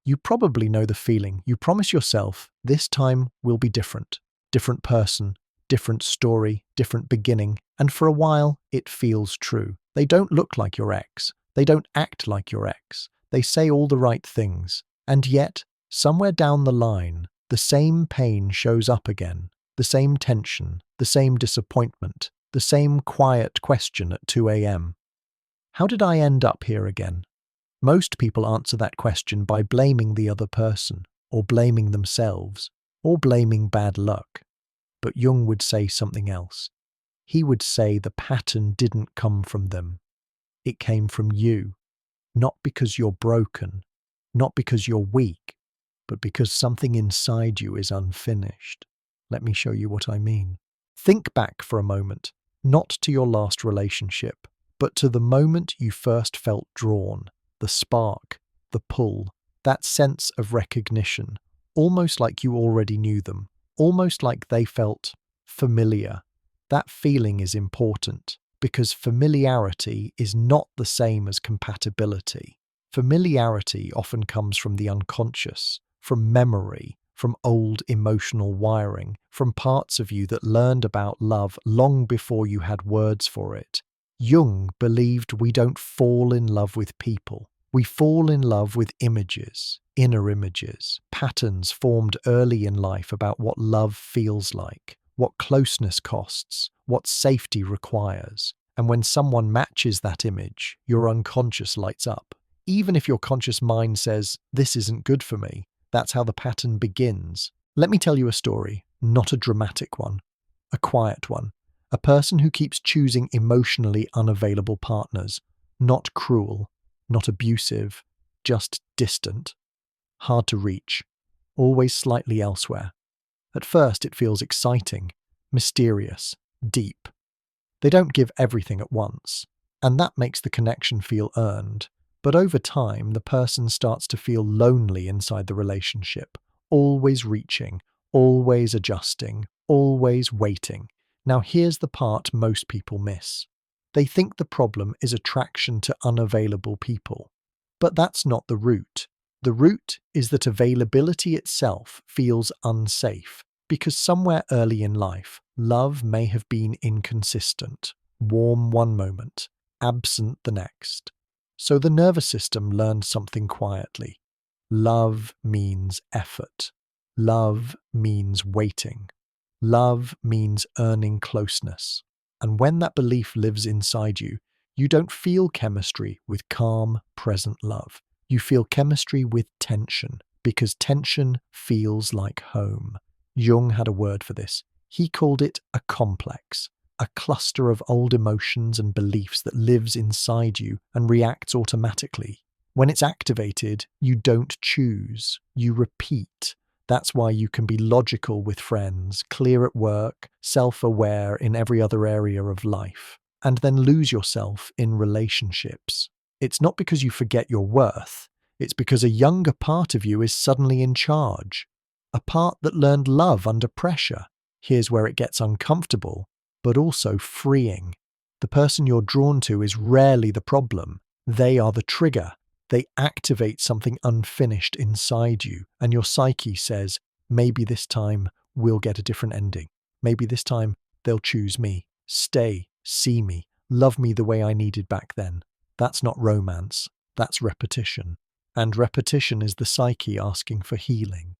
You probably know the feeling. You promise yourself, this time will be different. Different person, different story, different beginning. And for a while, it feels true. They don't look like your ex. They don't act like your ex. They say all the right things. And yet, somewhere down the line, the same pain shows up again. The same tension, the same disappointment, the same quiet question at 2 a.m. How did I end up here again? Most people answer that question by blaming the other person, or blaming themselves, or blaming bad luck. But Jung would say something else. He would say the pattern didn't come from them. It came from you. Not because you're broken, not because you're weak, but because something inside you is unfinished. Let me show you what I mean. Think back for a moment, not to your last relationship, but to the moment you first felt drawn, the spark, the pull, that sense of recognition, almost like you already knew them, almost like they felt familiar. That feeling is important because familiarity is not the same as compatibility. Familiarity often comes from the unconscious, from memory, from old emotional wiring, from parts of you that learned about love long before you had words for it. Jung believed we don't fall in love with people. We fall in love with images, inner images, patterns formed early in life about what love feels like, what closeness costs, what safety requires. And when someone matches that image, your unconscious lights up. Even if your conscious mind says, this isn't good for me, that's how the pattern begins. Let me tell you a story, not a dramatic one, a quiet one. A person who keeps choosing emotionally unavailable partners, not cruel, not abusive, just distant, hard to reach, always slightly elsewhere. At first it feels exciting, mysterious, deep. They don't give everything at once, and that makes the connection feel earned. But over time, the person starts to feel lonely inside the relationship, always reaching, always adjusting, always waiting. Now here's the part most people miss. They think the problem is attraction to unavailable people. But that's not the root. The root is that availability itself feels unsafe, because somewhere early in life, love may have been inconsistent, warm one moment, absent the next. So the nervous system learned something quietly. Love means effort. Love means waiting. Love means earning closeness. And when that belief lives inside you, you don't feel chemistry with calm, present love. You feel chemistry with tension, because tension feels like home. Jung had a word for this. He called it a complex, a cluster of old emotions and beliefs that lives inside you and reacts automatically. When it's activated, you don't choose, you repeat. That's why you can be logical with friends, clear at work, self-aware in every other area of life, and then lose yourself in relationships. It's not because you forget your worth, it's because a younger part of you is suddenly in charge. A part that learned love under pressure. Here's where it gets uncomfortable, but also freeing. The person you're drawn to is rarely the problem. They are the trigger. They activate something unfinished inside you, and your psyche says, maybe this time we'll get a different ending. Maybe this time they'll choose me, stay, see me, love me the way I needed back then. That's not romance, that's repetition. And repetition is the psyche asking for healing.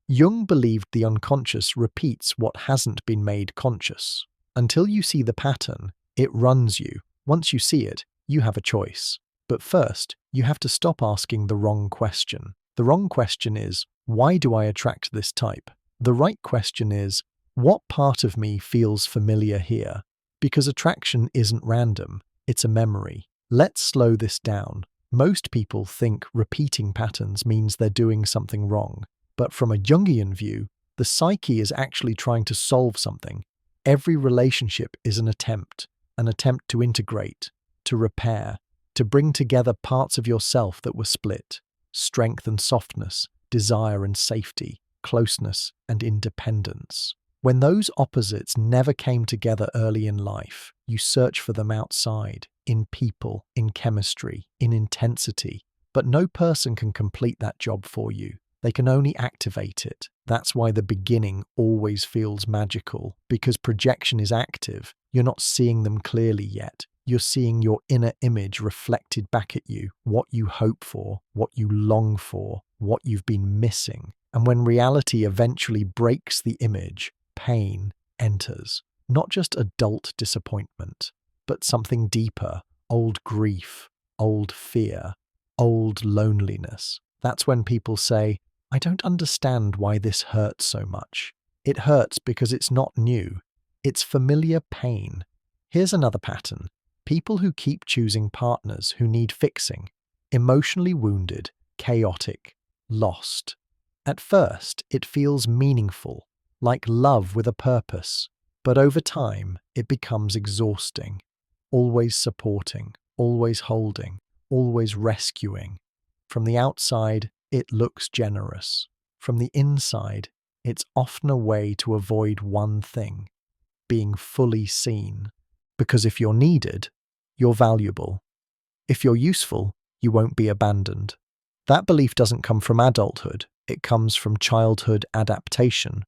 Jung believed the unconscious repeats what hasn't been made conscious. Until you see the pattern, it runs you. Once you see it, you have a choice. But first, you have to stop asking the wrong question. The wrong question is, why do I attract this type? The right question is, what part of me feels familiar here? Because attraction isn't random, it's a memory. Let's slow this down. Most people think repeating patterns means they're doing something wrong. But from a Jungian view, the psyche is actually trying to solve something. Every relationship is an attempt to integrate, to repair, to bring together parts of yourself that were split, strength and softness, desire and safety, closeness and independence. When those opposites never came together early in life, you search for them outside, in people, in chemistry, in intensity. But no person can complete that job for you. They can only activate it. That's why the beginning always feels magical, because projection is active. You're not seeing them clearly yet. You're seeing your inner image reflected back at you, what you hope for, what you long for, what you've been missing. And when reality eventually breaks the image, pain enters. Not just adult disappointment, but something deeper, old grief, old fear, old loneliness. That's when people say, I don't understand why this hurts so much. It hurts because it's not new. It's familiar pain. Here's another pattern. People who keep choosing partners who need fixing, emotionally wounded, chaotic, lost. At first, it feels meaningful, like love with a purpose. But over time, it becomes exhausting. Always supporting, always holding, always rescuing. From the outside, it looks generous. From the inside, it's often a way to avoid one thing: being fully seen. Because if you're needed, you're valuable. If you're useful, you won't be abandoned. That belief doesn't come from adulthood, it comes from childhood adaptation.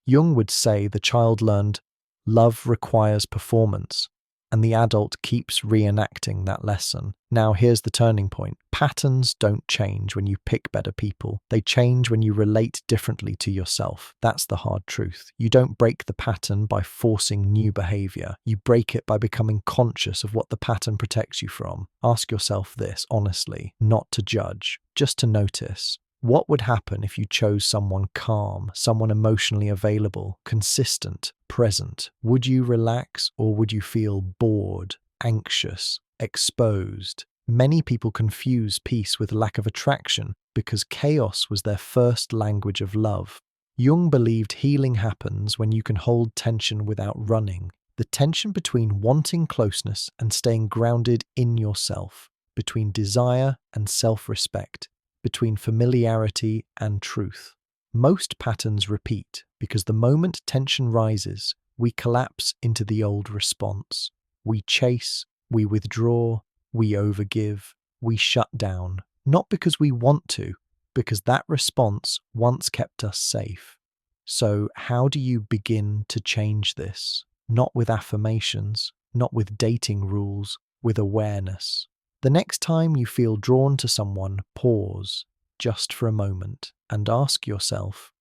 Jung would say the child learned, love requires performance, and the adult keeps reenacting that lesson. Now here's the turning point. Patterns don't change when you pick better people. They change when you relate differently to yourself. That's the hard truth. You don't break the pattern by forcing new behavior. You break it by becoming conscious of what the pattern protects you from. Ask yourself this honestly, not to judge, just to notice. What would happen if you chose someone calm, someone emotionally available, consistent, present? Would you relax, or would you feel bored, anxious, exposed? Many people confuse peace with lack of attraction because chaos was their first language of love. Jung believed healing happens when you can hold tension without running. The tension between wanting closeness and staying grounded in yourself, between desire and self-respect, between familiarity and truth. Most patterns repeat because the moment tension rises, we collapse into the old response. We chase, we withdraw, we overgive, we shut down. Not because we want to, because that response once kept us safe. So how do you begin to change this? Not with affirmations, not with dating rules, with awareness. The next time you feel drawn to someone, pause, just for a moment, and ask yourself,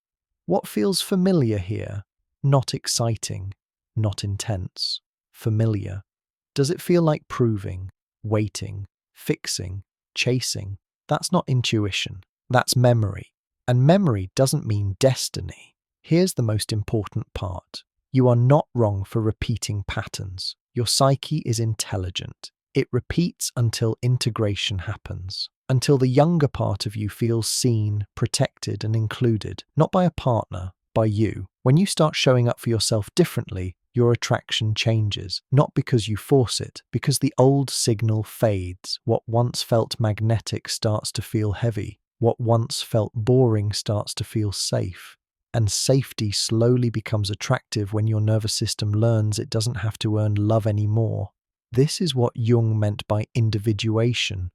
what feels familiar here? Not exciting, not intense, familiar. Does it feel like proving, waiting, fixing, chasing? That's not intuition, that's memory. And memory doesn't mean destiny. Here's the most important part. You are not wrong for repeating patterns. Your psyche is intelligent. It repeats until integration happens, until the younger part of you feels seen, protected, and included, not by a partner, by you. When you start showing up for yourself differently, your attraction changes, not because you force it, because the old signal fades. What once felt magnetic starts to feel heavy. What once felt boring starts to feel safe. And safety slowly becomes attractive when your nervous system learns it doesn't have to earn love anymore. This is what Jung meant by individuation,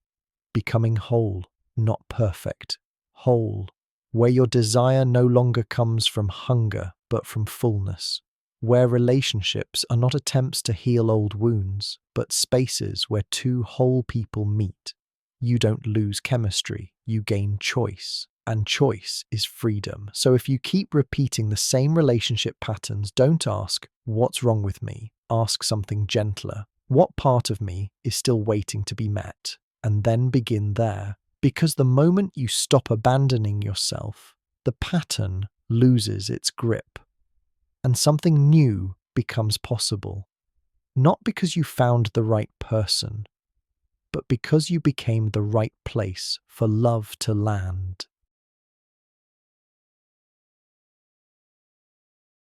becoming whole, not perfect, whole, where your desire no longer comes from hunger but from fullness, where relationships are not attempts to heal old wounds, but spaces where two whole people meet. You don't lose chemistry, you gain choice, and choice is freedom. So if you keep repeating the same relationship patterns, don't ask, what's wrong with me? Ask something gentler. What part of me is still waiting to be met? And then begin there. Because the moment you stop abandoning yourself, the pattern loses its grip. And something new becomes possible. Not because you found the right person, but because you became the right place for love to land.